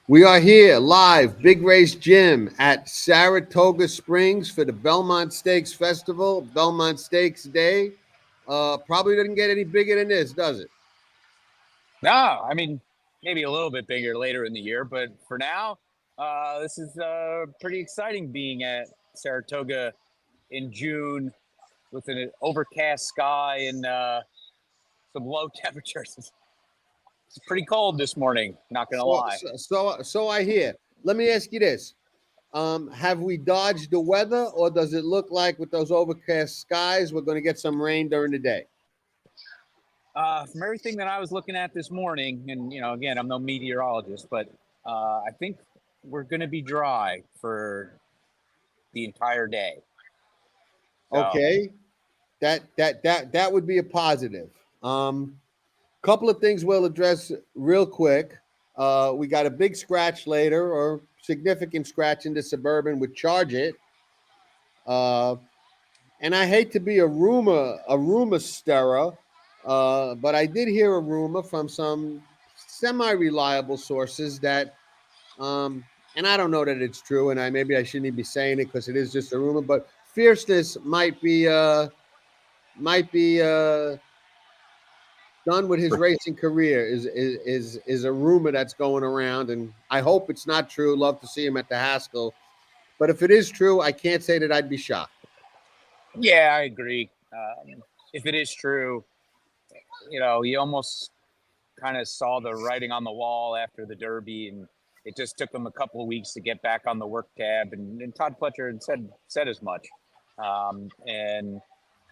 We are here live, Big Race Gym at Saratoga Springs for the Belmont Stakes Festival, Belmont Stakes Day. Probably doesn't get any bigger than this, does it? No, I mean, maybe a little bit bigger later in the year, but for now, this is pretty exciting being at Saratoga in June with an overcast sky and some low temperatures. It's pretty cold this morning, not going to So, lie. so, so I hear. Let me ask you this: have we dodged the weather, or does it look like with those overcast skies we're going to get some rain during the day? From everything that I was looking at this morning, and again, I'm no meteorologist, but I think we're going to be dry for the entire day. So, Okay, that would be a positive. Couple of things we'll address real quick. We got a big scratch later, or significant scratch in the Suburban with Charge It. Uh, and I hate to be a rumor stirrer, but I did hear a rumor from some semi-reliable sources that, and I don't know that it's true, and maybe I shouldn't even be saying it because it is just a rumor. But Fierceness might be done with his racing career is a rumor that's going around, and I hope it's not true. Love to see him at the Haskell, but if it is true, I can't say that I'd be shocked. yeah, I agree. If it is true, you almost kind of saw the writing on the wall after the Derby, and it just took him a couple of weeks to get back on the work tab. And Todd Pletcher had said as much. And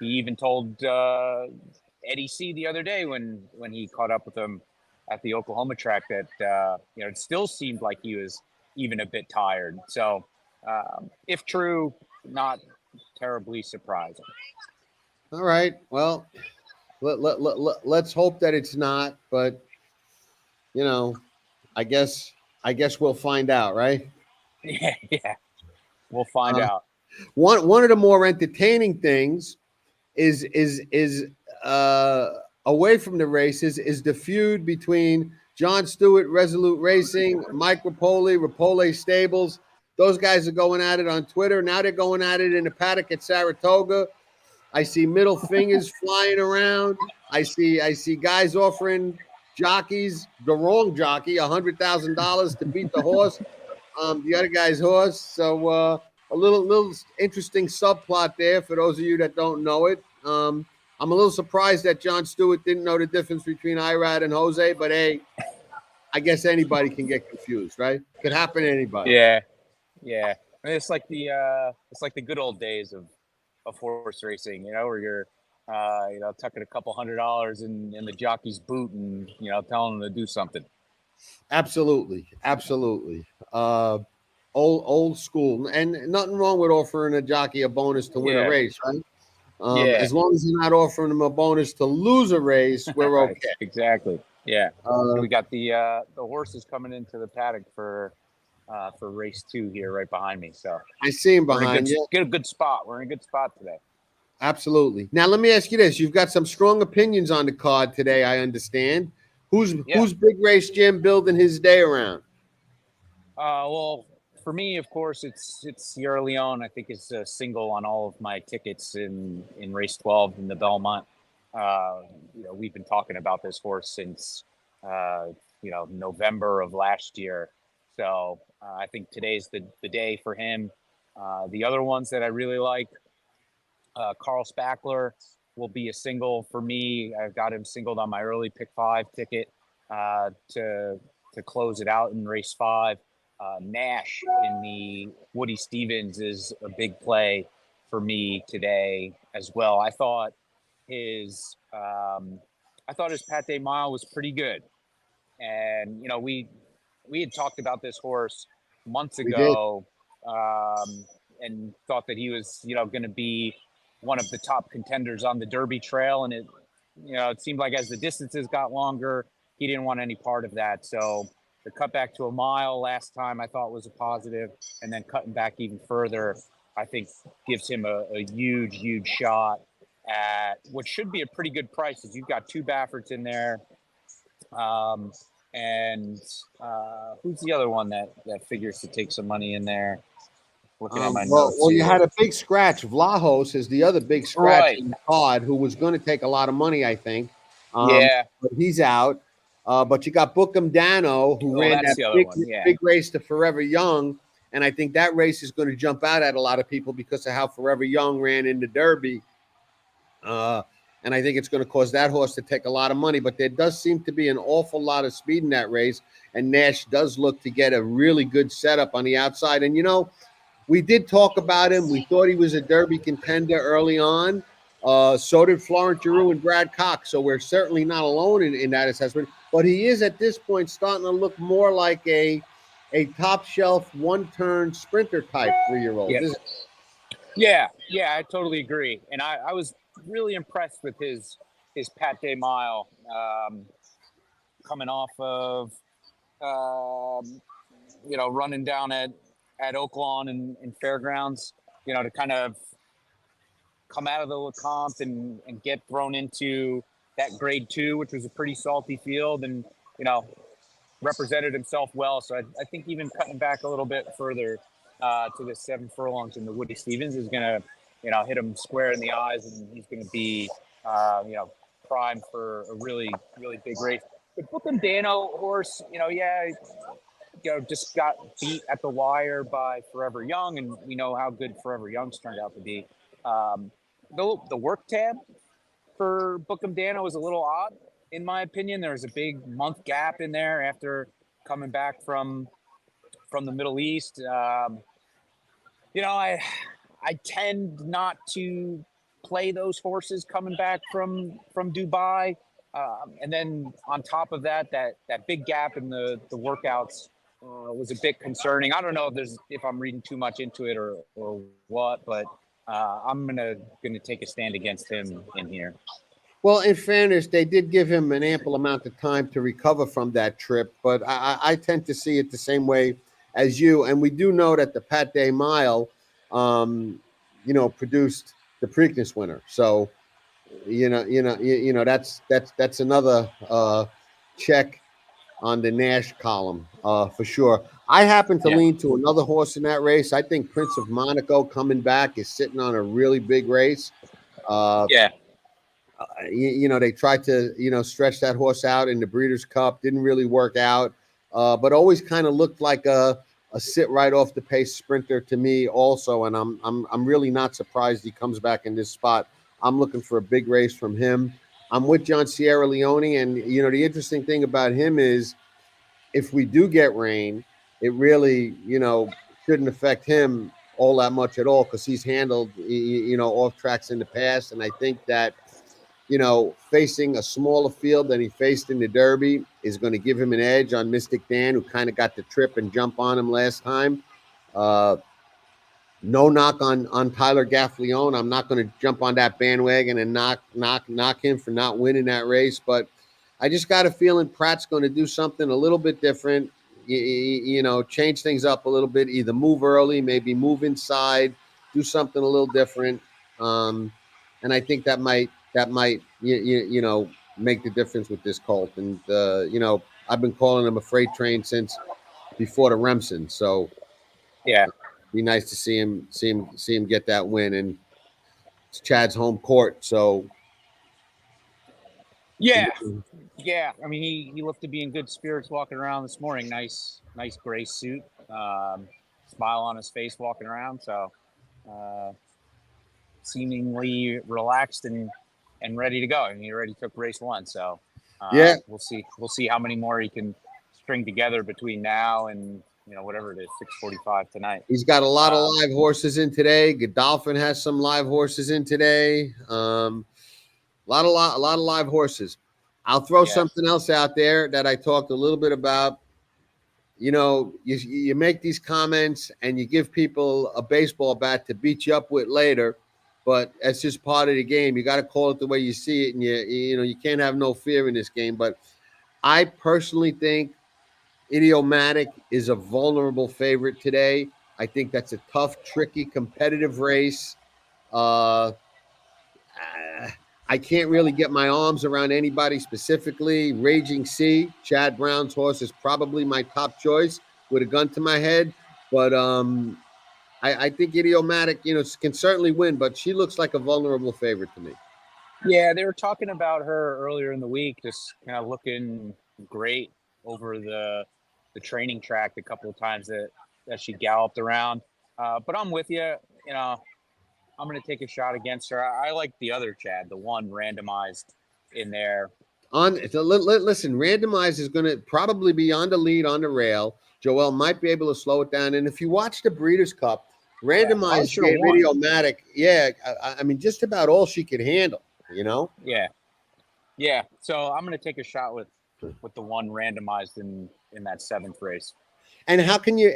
he even told Eddie C the other day when he caught up with him at the Oklahoma track that it still seemed like he was even a bit tired. So if true, not terribly surprising. All right, well, let's hope that it's not, but you know, I guess I guess we'll find out, right? Yeah, we'll find Uh, out. one of the more entertaining things is away from the races is the feud between John Stewart, Resolute Racing, Mike Rapole Stables. Those guys are going at it on Twitter. Now they're going at it in the paddock at Saratoga. I see middle fingers flying around. I see guys offering jockeys, the wrong jockey, $100,000 to beat the horse, the other guy's horse. So a little interesting subplot there for those of you that don't know it. I'm a little surprised that John Stewart didn't know the difference between Irad and Jose, but hey, I guess anybody can get confused, right? Could happen to anybody. Yeah, yeah. I mean, it's like the good old days of horse racing, where you're tucking a couple $100 in the jockey's boot and telling him to do something. Absolutely, absolutely. Old school, and nothing wrong with offering a jockey a bonus to win a Yeah, race, right? yeah. As long as you're not offering them a bonus to lose a race, we're Right, okay. exactly. Yeah, and Uh, we got the horses coming into the paddock for race 2 here right behind me. So I see him we're in a behind you. good spot. We're in a good spot today. Absolutely. Now let me ask you this: you've got some strong opinions on the card today. I understand. Who's Yeah. who's Big Race Jim building his day around? Well, for me, of course, it's Sierra Leone. I think it's a single on all of my tickets in race 12 in the Belmont. We've been talking about this horse since November of last year. So I think today's the day for him. The other ones that I really like, Carl Spackler will be a single for me. I've got him singled on my early pick 5 ticket to close it out in race 5. Nash in the Woody Stevens is a big play for me today as well. His I thought his Pate Mile was pretty good, and we had talked about this horse months We did. ago, and thought that he was going to be one of the top contenders on the Derby Trail, and it seemed like as the distances got longer, he didn't want any part of that. So the cut back to a mile last time I thought was a positive, and then cutting back even further, I think gives him a huge shot at what should be a pretty good price. As you've got 2 Bafferts in there. and who's the other one that figures to take some money in there? Looking at my notes Well, you here. had a big scratch. Vlahos is the other big scratch Right. in the card, who was going to take a lot of money, I think. Yeah. But he's out. But you got Bookham Dano, who Oh, ran that's that the other one. Yeah. big race to Forever Young, and I think that race is going to jump out at a lot of people because of how Forever Young ran in the Derby. And I think it's going to cause that horse to take a lot of money. But there does seem to be an awful lot of speed in that race, and Nash does look to get a really good setup on the outside. And we did talk about him. We thought he was a Derby contender early on. So did Florent Giroux and Brad Cox. So we're certainly not alone in that assessment. But he is at this point starting to look more like a top shelf, one turn sprinter type 3-year-old. Yeah. Yeah, I totally agree. And I was really impressed with his Pate Mile, coming off of running down at Oaklawn and Fairgrounds, to kind of come out of the Lecomte and get thrown into that grade 2, which was a pretty salty field, and represented himself well. So I think even cutting back a little bit further to the 7 furlongs in the Woody Stevens is going to, hit him square in the eyes, and he's going to be, primed for a really, really big race. The Bookham Dano horse, just got beat at the wire by Forever Young, and we know how good Forever Young's turned out to be. The work tab for Bookham Dano was a little odd, in my opinion. There was a big month gap in there after coming back from the Middle East. I tend not to play those horses coming back from Dubai. And then on top of that big gap in the workouts was a bit concerning. I don't know if I'm reading too much into it or what, but I'm gonna take a stand against him in here. Well, in fairness, they did give him an ample amount of time to recover from that trip, but I tend to see it the same way as you. And we do know that the Pate Mile, produced the Preakness winner. So, that's another check on the Nash column for sure. I happen to lean to another horse in that race. I think Prince of Monaco coming back is sitting on a really big race. They tried to, stretch that horse out in the Breeders' Cup. Didn't really work out, but always kind of looked like a sit right off the pace sprinter to me also. And I'm really not surprised he comes back in this spot. I'm looking for a big race from him. I'm with John Sierra Leone, and the interesting thing about him is if we do get rain, it really shouldn't affect him all that much at all because he's handled off tracks in the past, and I think that facing a smaller field than he faced in the Derby is going to give him an edge on Mystic Dan, who kind of got the trip and jump on him last time. No knock on Tyler Gaffleone. I'm not going to jump on that bandwagon and knock him for not winning that race, but I just got a feeling Pratt's going to do something a little bit different. Change things up a little bit. Either move early, maybe move inside, do something a little different. And I think that might make the difference with this colt. And I've been calling him a freight train since before the Remsen. So be nice to see him get that win. And it's Chad's home court, so. Yeah. I mean, he looked to be in good spirits walking around this morning. Nice gray suit, smile on his face walking around. So, seemingly relaxed and ready to go. And he already took race 1. So, we'll see how many more he can string together between now and whatever it is, 6:45 tonight. He's got a lot of live horses in today. Godolphin has some live horses in today. A lot of live horses. I'll throw something else out there that I talked a little bit about. You make these comments and you give people a baseball bat to beat you up with later, but that's just part of the game. You got to call it the way you see it, and you can't have no fear in this game. But I personally think Idiomatic is a vulnerable favorite today. I think that's a tough, tricky, competitive race. I I can't really get my arms around anybody specifically. Raging Sea, Chad Brown's horse, is probably my top choice with a gun to my head. But I think Idiomatic, can certainly win, but she looks like a vulnerable favorite to me. Yeah, they were talking about her earlier in the week, just kind of looking great over the training track the couple of times that she galloped around. But I'm with you. You know, I'm going to take a shot against her. I like the other Chad, the one randomized in there. Listen, randomized is going to probably be on the lead on the rail. Joel might be able to slow it down. And if you watch the Breeders' Cup, randomized gave Idiomatic, I mean, just about all she could handle, Yeah. So I'm going to take a shot with the one randomized in that 7th race. And how can you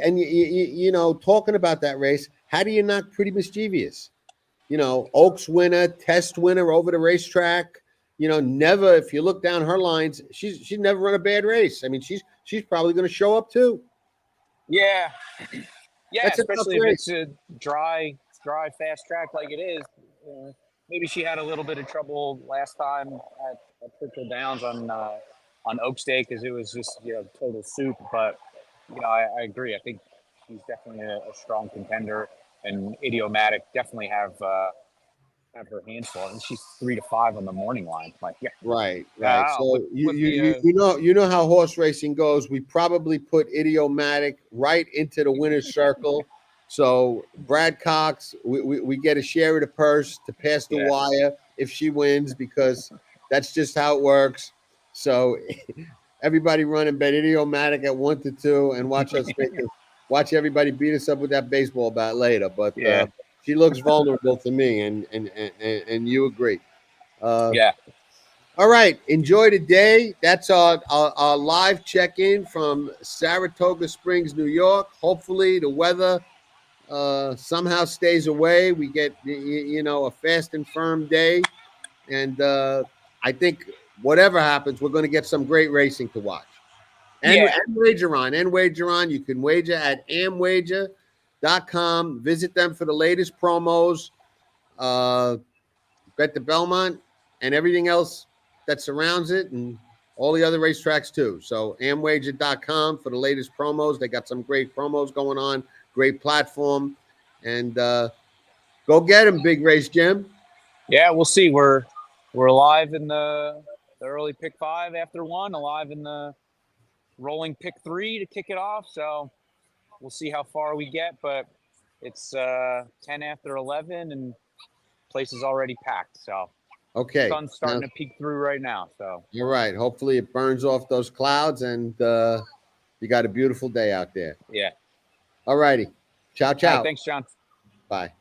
talking about that race, how do you knock Pretty Mischievous? Oaks winner, test winner over the racetrack. Never, if you look down her lines, she's never run a bad race. I mean, she's probably going to show up too. Yeah. Yeah, that's especially if it's a dry, fast track like it is. Maybe she had a little bit of trouble last time at Churchill Downs on Oaks Day because it was just total soup. But I agree. I think she's definitely a strong contender, and Idiomatic definitely have her hands full. And she's 3 to 5 on the morning line. Like, yeah, right. So you know how horse racing goes. We probably put Idiomatic right into the winner's circle. So Brad Cox, we get a share of the purse to pass the wire if she wins, because that's just how it works. So everybody run and bet Idiomatic at 1 to 2 and watch everybody beat us up with that baseball bat later. But she looks vulnerable to me, and you agree. Yeah. All right. Enjoy the day. That's our live check-in from Saratoga Springs, New York. Hopefully the weather somehow stays away. We get a fast and firm day, and I think whatever happens, we're going to get some great racing to watch and wager on. You can wager at amwager.com. Visit them for the latest promos. Bet the Belmont and everything else that surrounds it, and all the other racetracks too. So amwager.com for the latest promos. They got some great promos going on. Great platform, and go get them, Big Race Jim. Yeah, we'll see. We're alive in the early pick 5 after 1, alive in the rolling pick 3 to kick it off. So we'll see how far we get, but it's 10 after 11 and place is already packed. So okay, sun's starting to peek through right now. So you're right. Hopefully it burns off those clouds, and you got a beautiful day out there. Yeah. All righty. Ciao. All right, thanks, John. Bye.